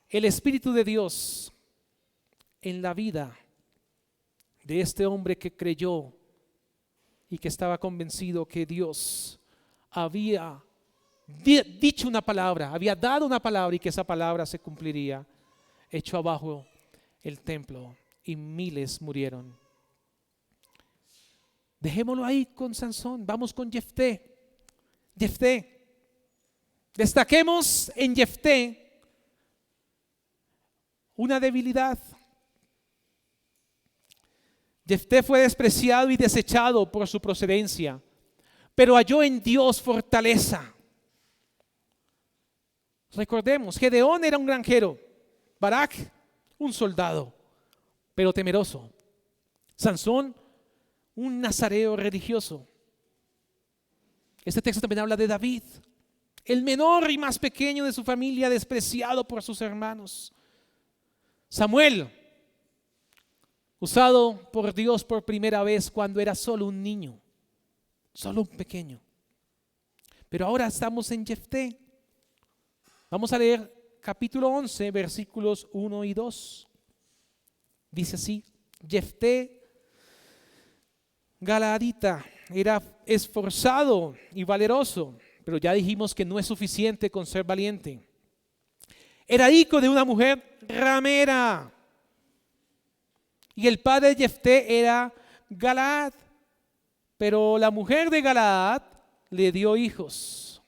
A: el Espíritu de Dios en la vida de este hombre que creyó y que estaba convencido que Dios había dicho una palabra, había dado una palabra y que esa palabra se cumpliría. Echó abajo el templo y miles murieron. Dejémoslo ahí con Sansón. Vamos con Jefté. Jefté. Destaquemos en Jefté una debilidad. Jefté fue despreciado y desechado por su procedencia, pero halló en Dios fortaleza. Recordemos, Gedeón era un granjero, Barak un soldado, pero temeroso. Sansón, un nazareo religioso. Este texto también habla de David, el menor y más pequeño de su familia, despreciado por sus hermanos. Samuel, usado por Dios por primera vez cuando era solo un niño, solo un pequeño. Pero ahora estamos en Jefté. Vamos a leer capítulo 11, versículos 1 y 2. Dice así: Jefté Galaadita era esforzado y valeroso, pero ya dijimos que no es suficiente con ser valiente. Era hijo de una mujer ramera, y el padre de Jefté era Galaad, pero la mujer de Galaad le dio hijos,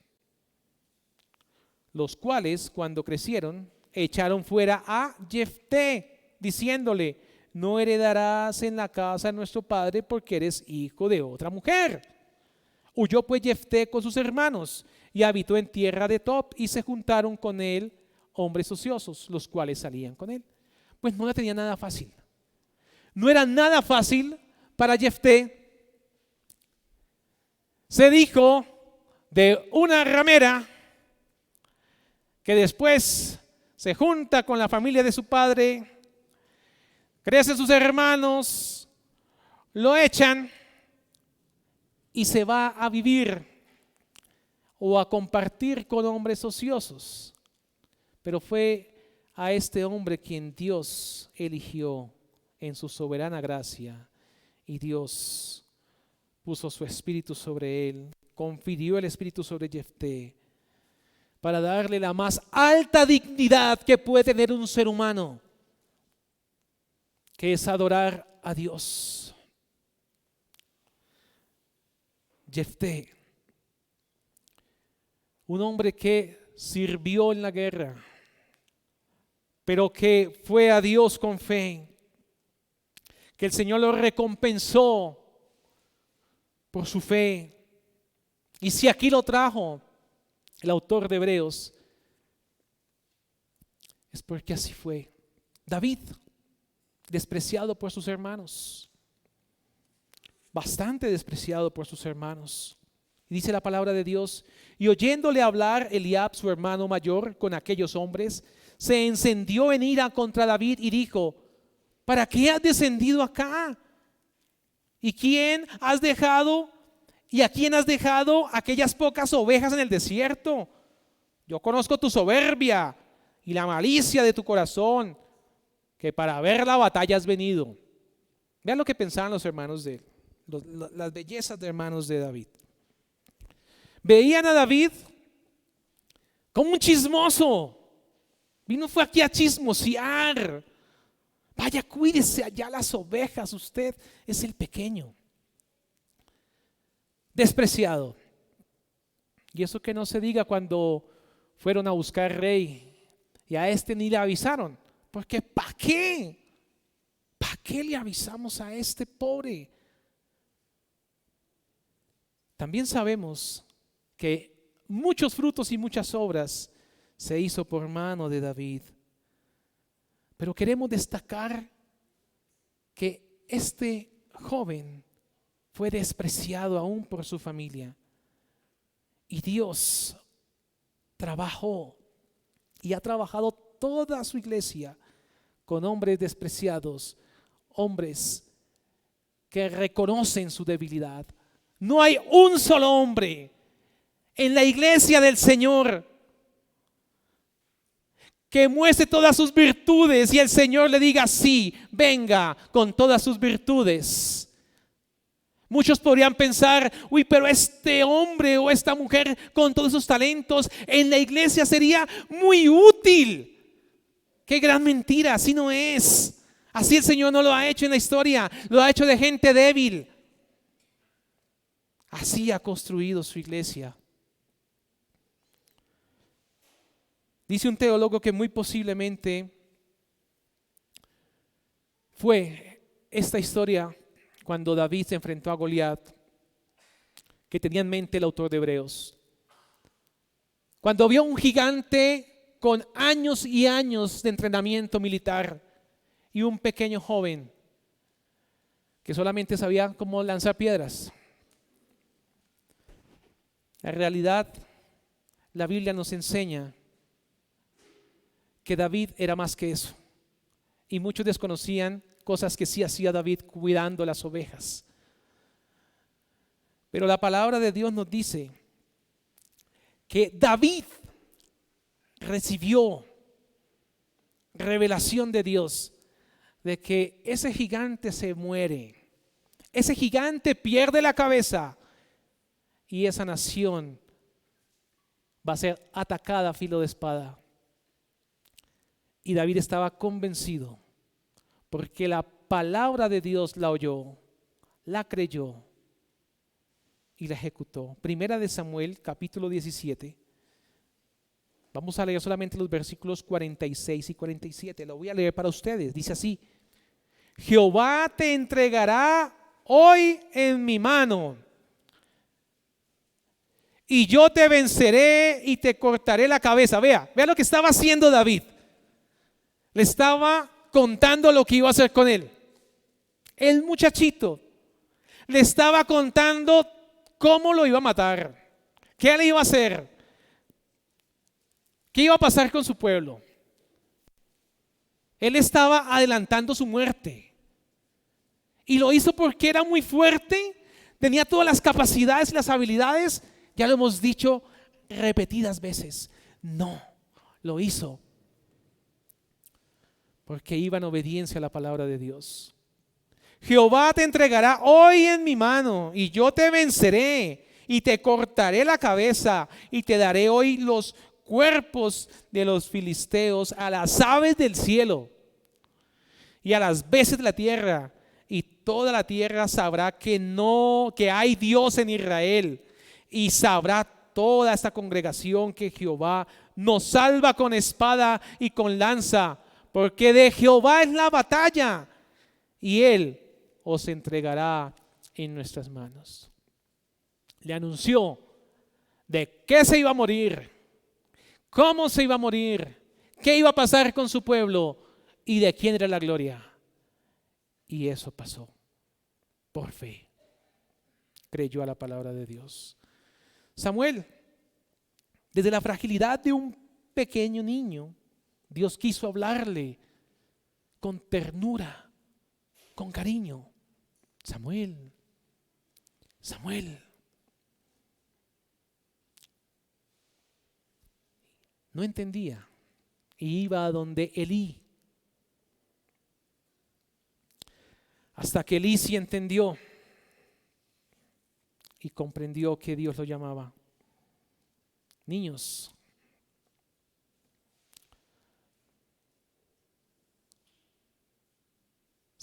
A: los cuales cuando crecieron echaron fuera a Jefté, diciéndole: no heredarás en la casa de nuestro padre porque eres hijo de otra mujer. Huyó pues Jefté con sus hermanos y habitó en tierra de Tob, y se juntaron con él hombres ociosos, los cuales salían con él. Pues no la tenía nada fácil. No era nada fácil para Jefté. Se dijo de una ramera que después se junta con la familia de su padre, crecen sus hermanos, lo echan y se va a vivir o a compartir con hombres ociosos. Pero fue a este hombre quien Dios eligió en su soberana gracia, y Dios puso su espíritu sobre él, confirió el espíritu sobre Jefté para darle la más alta dignidad que puede tener un ser humano, que es adorar a Dios. Jefté, un hombre que sirvió en la guerra, pero que fue a Dios con fe, que el Señor lo recompensó por su fe. Y si aquí lo trajo el autor de Hebreos, es porque así fue. David, despreciado por sus hermanos, bastante despreciado por sus hermanos. Y dice la palabra de Dios: y oyéndole hablar Eliab, su hermano mayor, con aquellos hombres, se encendió en ira contra David y dijo: ¿para qué has descendido acá? ¿Y a quién has dejado aquellas pocas ovejas en el desierto? Yo conozco tu soberbia y la malicia de tu corazón, que para ver la batalla has venido. Vean lo que pensaban los hermanos de él, las bellezas de hermanos de David. Veían a David como un chismoso. Fue aquí a chismosear. Vaya, cuídese allá las ovejas, usted es el pequeño. Despreciado. Y eso que no se diga cuando fueron a buscar rey y a este ni le avisaron. Porque ¿para qué? ¿Para qué le avisamos a este pobre? También sabemos que muchos frutos y muchas obras se hizo por mano de David. Pero queremos destacar que este joven fue despreciado aún por su familia. Y Dios trabajó y ha trabajado toda su iglesia con hombres despreciados, hombres que reconocen su debilidad. No hay un solo hombre en la iglesia del Señor que muestre todas sus virtudes y el Señor le diga: sí, venga con todas sus virtudes. Muchos podrían pensar: uy, pero este hombre o esta mujer con todos sus talentos en la iglesia sería muy útil. Qué gran mentira, así no es. Así el Señor no lo ha hecho en la historia, lo ha hecho de gente débil. Así ha construido su iglesia. Dice un teólogo que muy posiblemente fue esta historia cuando David se enfrentó a Goliat que tenía en mente el autor de Hebreos. Cuando vio un gigante con años y años de entrenamiento militar y un pequeño joven que solamente sabía cómo lanzar piedras. En realidad, la Biblia nos enseña que David era más que eso. Y muchos desconocían cosas que sí hacía David cuidando las ovejas. Pero la palabra de Dios nos dice que David recibió revelación de Dios de que ese gigante se muere, ese gigante pierde la cabeza y esa nación va a ser atacada a filo de espada. Y David estaba convencido porque la palabra de Dios la oyó, la creyó y la ejecutó. Primera de Samuel, capítulo 17. Vamos a leer solamente los versículos 46 y 47. Lo voy a leer para ustedes. Dice así: Jehová te entregará hoy en mi mano, y yo te venceré y te cortaré la cabeza. Vea lo que estaba haciendo David. Le estaba contando lo que iba a hacer con él. El muchachito le estaba contando cómo lo iba a matar, qué le iba a hacer, qué iba a pasar con su pueblo. Él estaba adelantando su muerte y lo hizo porque era muy fuerte, tenía todas las capacidades y las habilidades. Ya lo hemos dicho repetidas veces. No, lo hizo porque iba en obediencia a la palabra de Dios. Jehová te entregará hoy en mi mano, y yo te venceré, y te cortaré la cabeza, y te daré hoy los cuerpos de los filisteos a las aves del cielo y a las bestias de la tierra, y toda la tierra sabrá que hay Dios en Israel, y sabrá toda esta congregación que Jehová nos salva con espada y con lanza, porque de Jehová es la batalla, y Él os entregará en nuestras manos. Le anunció de qué se iba a morir, cómo se iba a morir, qué iba a pasar con su pueblo y de quién era la gloria. Y eso pasó por fe. Creyó a la palabra de Dios. Samuel, desde la fragilidad de un pequeño niño, Dios quiso hablarle con ternura, con cariño. Samuel, Samuel. No entendía y iba a donde Elí. Hasta que Elí sí entendió y comprendió que Dios lo llamaba. Niños,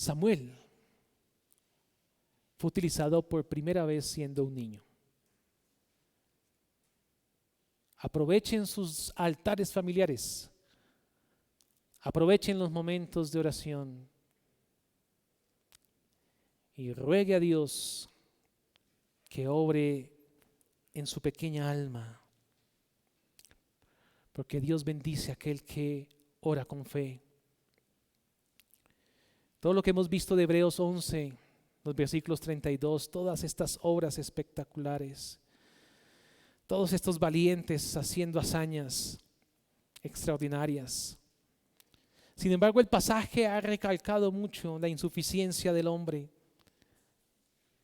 A: Samuel fue utilizado por primera vez siendo un niño. Aprovechen sus altares familiares. Aprovechen los momentos de oración. Y ruegue a Dios que obre en su pequeña alma. Porque Dios bendice a aquel que ora con fe. Todo lo que hemos visto de Hebreos 11, los versículos 32, todas estas obras espectaculares, todos estos valientes haciendo hazañas extraordinarias. Sin embargo, el pasaje ha recalcado mucho la insuficiencia del hombre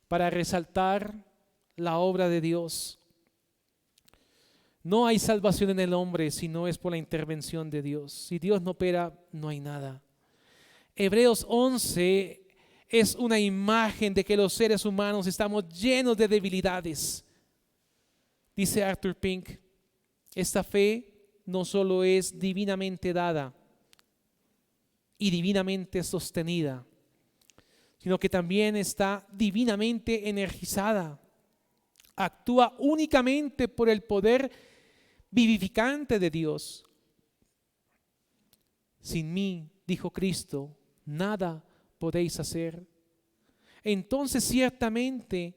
A: para resaltar la obra de Dios. No hay salvación en el hombre si no es por la intervención de Dios. Si Dios no opera, no hay nada. Hebreos 11 es una imagen de que los seres humanos estamos llenos de debilidades. Dice Arthur Pink, esta fe no solo es divinamente dada y divinamente sostenida, sino que también está divinamente energizada. Actúa únicamente por el poder vivificante de Dios. Sin mí, dijo Cristo, nada podéis hacer. Entonces, ciertamente,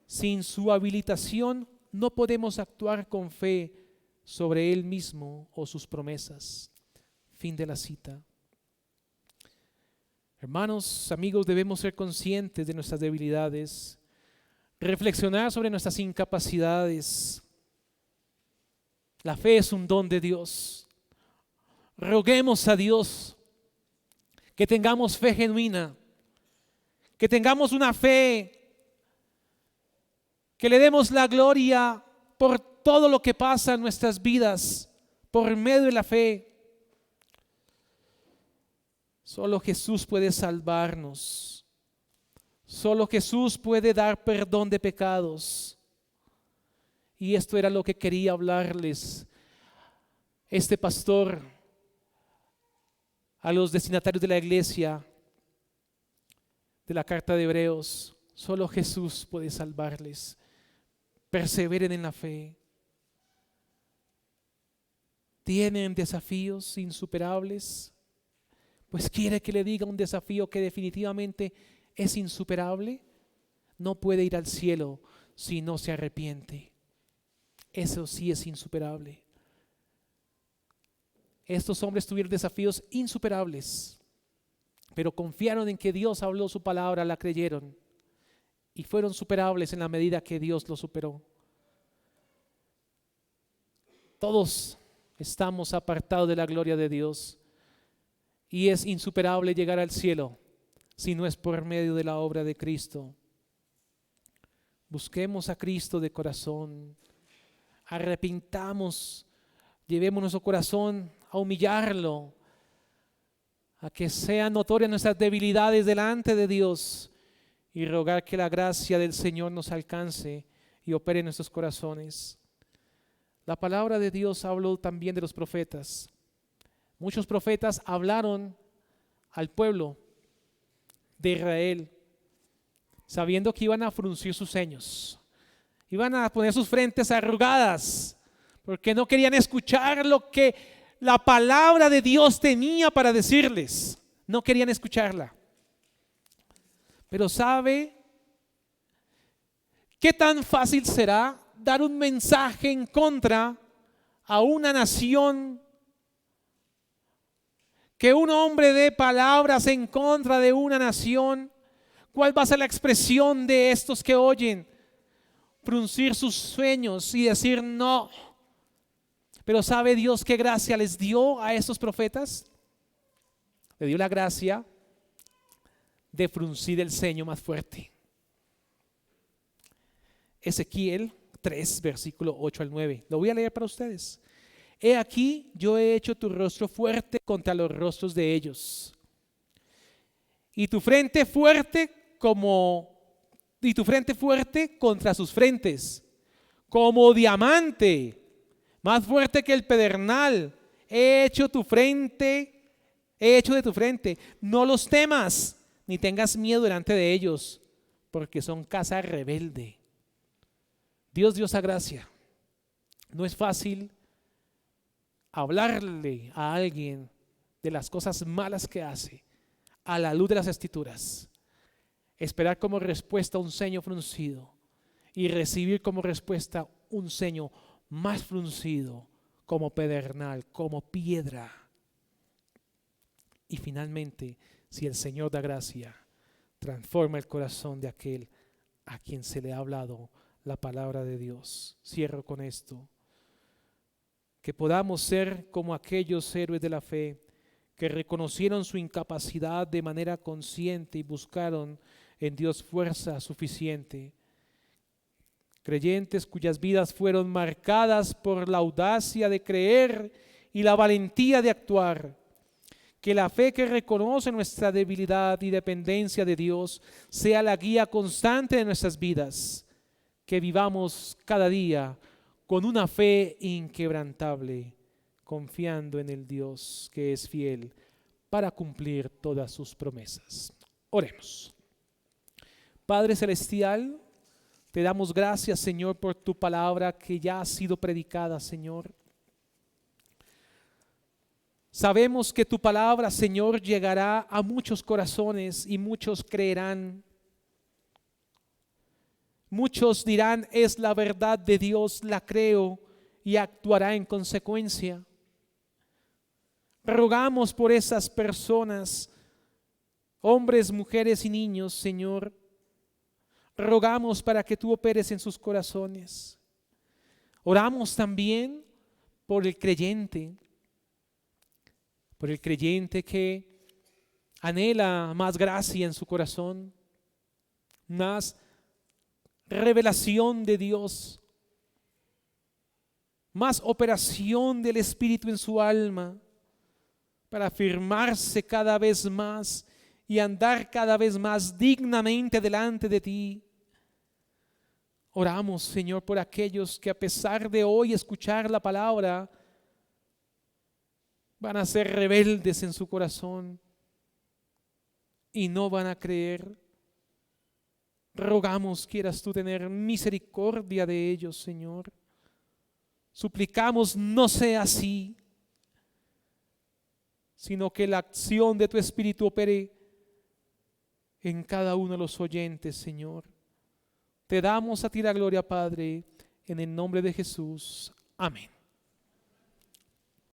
A: sin su habilitación, no podemos actuar con fe sobre Él mismo o sus promesas. Fin de la cita. Hermanos, amigos, debemos ser conscientes de nuestras debilidades, reflexionar sobre nuestras incapacidades. La fe es un don de Dios. Roguemos a Dios que tengamos fe genuina, que tengamos una fe, que le demos la gloria por todo lo que pasa en nuestras vidas, por medio de la fe. Solo Jesús puede salvarnos. Solo Jesús puede dar perdón de pecados. Y esto era lo que quería hablarles este pastor a los destinatarios de la iglesia de la carta de Hebreos. Solo Jesús puede salvarles. Perseveren en la fe. ¿Tienen desafíos insuperables? Pues quiere que le diga un desafío que definitivamente es insuperable. No puede ir al cielo si no se arrepiente. Eso sí es insuperable. Estos hombres tuvieron desafíos insuperables, pero confiaron en que Dios habló su palabra, la creyeron y fueron superables en la medida que Dios los superó. Todos estamos apartados de la gloria de Dios y es insuperable llegar al cielo si no es por medio de la obra de Cristo. Busquemos a Cristo de corazón, arrepintamos, llevemos nuestro corazón a humillarlo, a que sean notorias nuestras debilidades delante de Dios y rogar que la gracia del Señor nos alcance y opere en nuestros corazones. La palabra de Dios habló también de los profetas. Muchos profetas hablaron al pueblo de Israel, sabiendo que iban a fruncir sus ceños, iban a poner sus frentes arrugadas, porque no querían escuchar lo que la palabra de Dios tenía para decirles. No querían escucharla. Pero ¿sabe qué tan fácil será dar un mensaje en contra a una nación Que un hombre dé palabras en contra de una nación, ¿cuál va a ser la expresión de estos que oyen? Fruncir sus sueños y decir no. Pero ¿sabe Dios qué gracia les dio a estos profetas? Le dio la gracia de fruncir el ceño más fuerte. Ezequiel 3, versículo 8 al 9. Lo voy a leer para ustedes. He aquí, yo he hecho tu rostro fuerte contra los rostros de ellos, y tu frente fuerte contra sus frentes, como diamante, más fuerte que el pedernal. He hecho de tu frente. No los temas, ni tengas miedo delante de ellos, porque son casa rebelde. Dios dio esa gracia. No es fácil hablarle a alguien de las cosas malas que hace a la luz de las Escrituras. Esperar como respuesta un ceño fruncido y recibir como respuesta un ceño más fruncido, como pedernal, como piedra. Y finalmente, si el Señor da gracia, transforma el corazón de aquel a quien se le ha hablado la palabra de Dios. Cierro con esto. Que podamos ser como aquellos héroes de la fe que reconocieron su incapacidad de manera consciente y buscaron en Dios fuerza suficiente. Creyentes cuyas vidas fueron marcadas por la audacia de creer y la valentía de actuar. Que la fe que reconoce nuestra debilidad y dependencia de Dios sea la guía constante de nuestras vidas. Que vivamos cada día con una fe inquebrantable, confiando en el Dios que es fiel para cumplir todas sus promesas. Oremos. Padre Celestial, te damos gracias, Señor, por tu palabra que ya ha sido predicada, Señor. Sabemos que tu palabra, Señor, llegará a muchos corazones y muchos creerán. Muchos dirán, es la verdad de Dios, la creo, y actuará en consecuencia. Rogamos por esas personas, hombres, mujeres y niños, Señor. Rogamos para que tú operes en sus corazones. Oramos también por el creyente que anhela más gracia en su corazón, más revelación de Dios, más operación del Espíritu en su alma, para afirmarse cada vez más y andar cada vez más dignamente delante de ti. Oramos, Señor, por aquellos que a pesar de hoy escuchar la palabra, van a ser rebeldes en su corazón y no van a creer. Rogamos quieras tú tener misericordia de ellos, Señor. Suplicamos no sea así, sino que la acción de tu Espíritu opere en cada uno de los oyentes, Señor. Te damos a ti la gloria, Padre, en el nombre de Jesús. Amén.